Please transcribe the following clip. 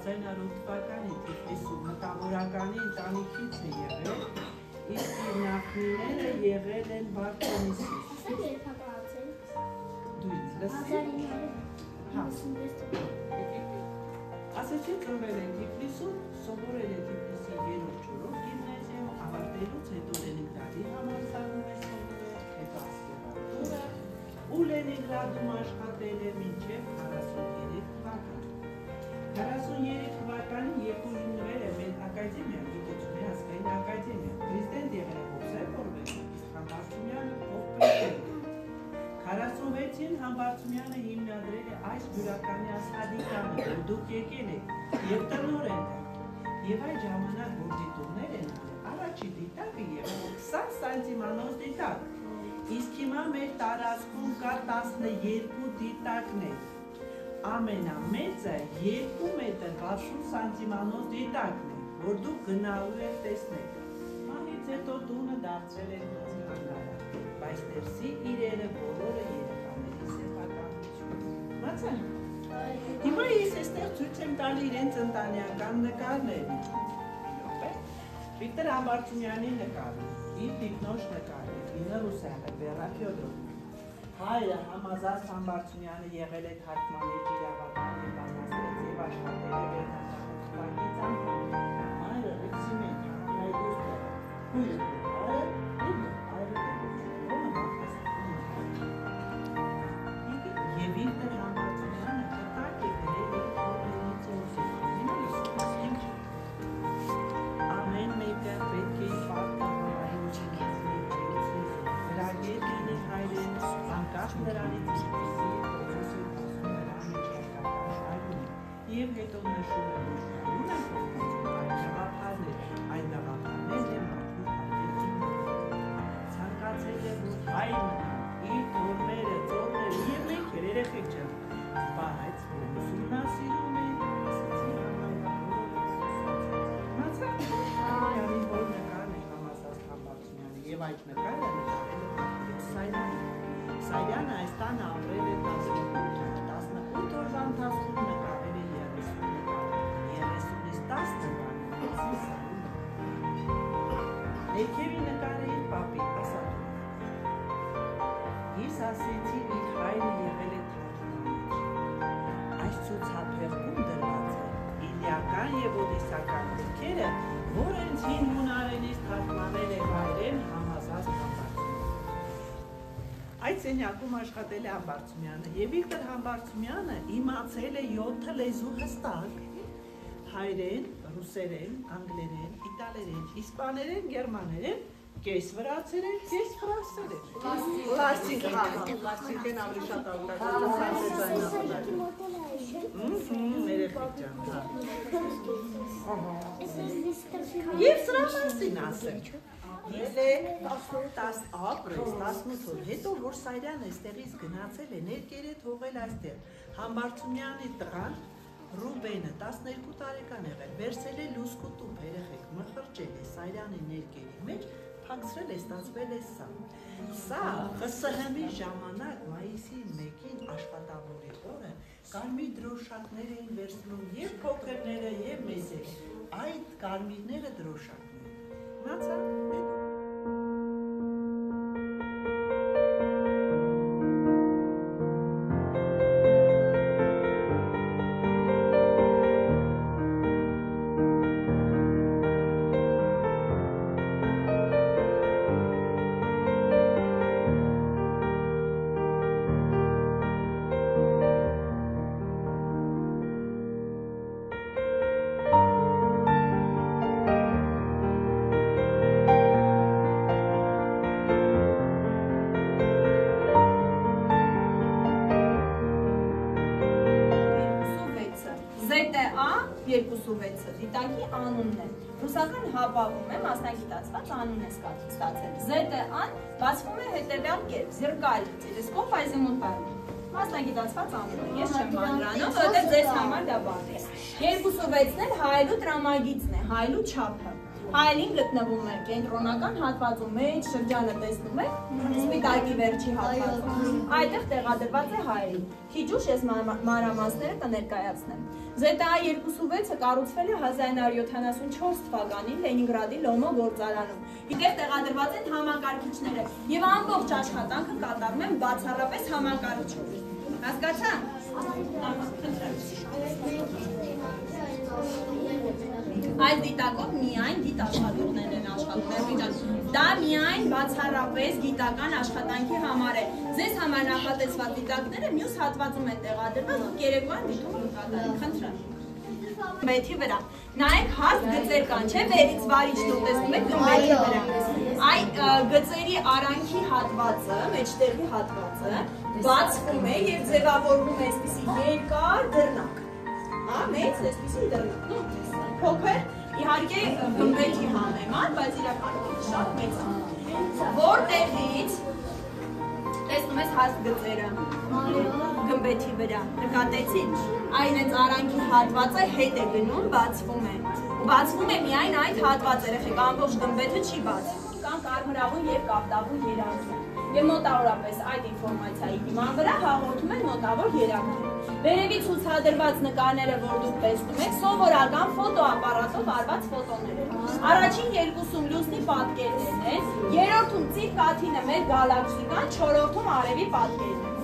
1898 թվականին Թիֆլիսում մտավորականի ընտանիքից է եղել, իսկ իր նախնիները եղել են Վարդենիսից։ Դու ինձ լսի։ Ասեցի ծնվել է Թիֆլիսում, սովորել է Թիֆլիսի 3-րդ գիմնազիայում, ավարտելուց հետո Լենինգրադի համալսարանում է սովորել, հետո ասպիրանտուրա, ու Լենինգրադում աշխատել է մինչև 43 թվական։ 43 թվականին, երբ որ հիմնվել է մեր ակադեմիա, գիտությունների ազգային ակադեմիա, պրեզիդենտ եղել է Հովսեփ Օրբելյանը, իսկ Համբարձումյանը փոխպրեզիդենտ։ 46-ին Համբարձումյանը հիմնադրել է այս բյուրականի աստղադիտանը, որ դուք եկել եք և տնօրեն եք, և այդ ժամանակ որ դիտումներ են արել, առաջի դիտակը եղել 20 սանտիմանոց դիտակ, իսկ հիմա մեր տարածքում կա 12 դիտակներ, ամենամեծը 2 մետր 60 սանտիմանոց դիտակն է, որ դուք գնալու եք տեսնեք, մահից հետո տունը դարձրել են հանրահայտ, բայց ներսի իրերը բոլորը երեխաների սեփականություն։ Մացան։ Հիմա ես այստեղ ցույց եմ տալի իրենց ընտանեկան նկարները։ Վիկտոր Համբարձումյանի նկարը, իր դիպնոջ նկարը, ինը Ռուսախը, Վերա Ֆյոդորովնա։ Հայրը Համազած Համբարձումյանը եղել է թարգմանիչ իրավական և բանաստեղծ և աշխատել է վերնագրական թվակից անդամ։ Հայրը Էքսիմեն, Հայդուստը, քույրը Եվ Վիկտոր Համբարձումյանը կտակ է գրել իր օրենից ամեն մեկը պետք է պատկը հավայնություն գրագետ լինի հայրեն, անկախ նրանից ինչպիսի պրոցեսի տասում նրան միջակայական շարում և հետո նշում է, որ շարում են փոխանցում այն նաղապարներ է մարդու հայրեցին ցանկացել է, որ հայ մնա, իր թորմերը, ծորները և մենք երեխեք չեմ, բայց որ ուսումնասիրում են, ասացի մացան, Համբարձումյանի որ նկարն է Համազած Համբարձումյանը և այդ նկարը նկարել է Սայրյանը։ Սայրյանը այս տանը ապրել է 18 օրվա ընթացքում նկարել է 30 նկար, 30-ից 10 նկար, ներքևի նկարը իր պապի ասատում։ Ես ասեցի իր հայրը եղել է թարգմանիչ։ Այս ցուցափեղկում դրված է իլիական և օդիսական գրքերը, որ հենց հին հունարենից թարգմանել է հայրեն Համազած Համբարձումյանը։ Այդ սենյակում աշխատել է Համբարձումյանը և Վիկտոր Համբարձումյանը իմացել է 7 լեզու հստակ՝ հայերեն, ռուսերեն, անգլերեն, իտալերեն, իսպաներեն, գերմաներեն, կես վրացերեն, կես ֆրանսերեն։ Լաստիկեն ավելի շատ Եվ սրա մասին ասեմ, ես 18 օր հետո, որ Սայրյանը այստեղից գնացել է, ներկերը թողել այստեղ, Համբարձումյանի տղան, Ռուբենը 12 տարեկան եղել, վերցել է լուսկու տուփ երեխեք, մխրճել է Սայրյանի ներկերի մեջ, փակցրել է, ստացվել է սա։ Սա ԽՍՀՄ-ի ժամանակ մայիսի 1-ին աշխատավորի օրը կարմիր դրոշակներ էին վերցնում և փոքրները և մեծերը, այդ կարմիրները դրոշակներ։ Մնացա։ ԶՏԱ 26-ը դիտակի անունն է։ Ռուսական հապավում է մասնագիտացված անուն է ստացել։ ԶՏԱ-ն բացվում է հետևյալ կերպ՝ Զիրկալ, տելեսկոպ, ազիմուտալ։ Մասնագիտացված անուն է։ Ես չեմ մանրանում, որովհետև ձեզ համար դա բան է։ 26-ն էլ հայելու տրամագիծն է, հայելու չափը։ Հայելին գտնվում է կենտրոնական հատվածում, մեջ շրջանը տեսնում եք, սպիտակի վերջի հատվածում, այդտեղ տեղադրված է հայելին։ Քիչ ուշ ես մանրամասները կներկայացնեմ։ ZTA-206-ը կառուցվել է 1974 թվականին Լենինգրադի Լոմո գործարանում։ Այդտեղ տեղադրված են համակարգիչները եւ ամբողջ աշխատանքը կատարվում է բացառապես համակարգչով։ Հասկացա՞ք։ Այս դիտակով միայն գիտաշխատողներն են աշխատում։ Դա միայն բացառապես գիտական աշխատանքի համար է։ Ձեզ համար նախատեսված դիտակները մյուս հատվածում են տեղադրված ու երեկոյան դիտում կատարեք։ Խնդրեմ։ Գմբեթի վրա։ Նայեք հարթ գծեր կան, չէ՞, վերից վարիչն ուտեսնում եք գմբեթի վրա։ Այդ գծերի արանքի հատվածը, մեջտեղի հատվածը բացվում է եւ ձևավորվում է այսպիսի երկար դռնակ։ Հա, մեծ այսպիսի դռնակ։ Փոքր, իհարկե գմբեթի համեմատ, բայց իրականում շատ մեծ է։ Որտեղից տեսնում ես հաստ գծերը գմբեթի վրա, նկատեցիք, այն այս արանքի հատվածը հետ է գնում, բացվում է, ու բացվում է միայն այդ հատվածը, երեխեք ամբողջ գմբեթը չի բացվում, կան կարմրավուն և կապտավուն երակներ, և մոտավորապես այդ ինֆորմացիայի հիման վրա հաղորդում են մոտավոր երակներ։ Վերևից ցուցադրված նկարները, որ դուք տեսնում եք, սովորական ֆոտոապարատով արված ֆոտոներ են։ Առաջին երկուսում լուսնի պատկերներն են, երրորդում ծիր կաթինը մեր գալակսիկան, չորրորդում արևի պատկերն են։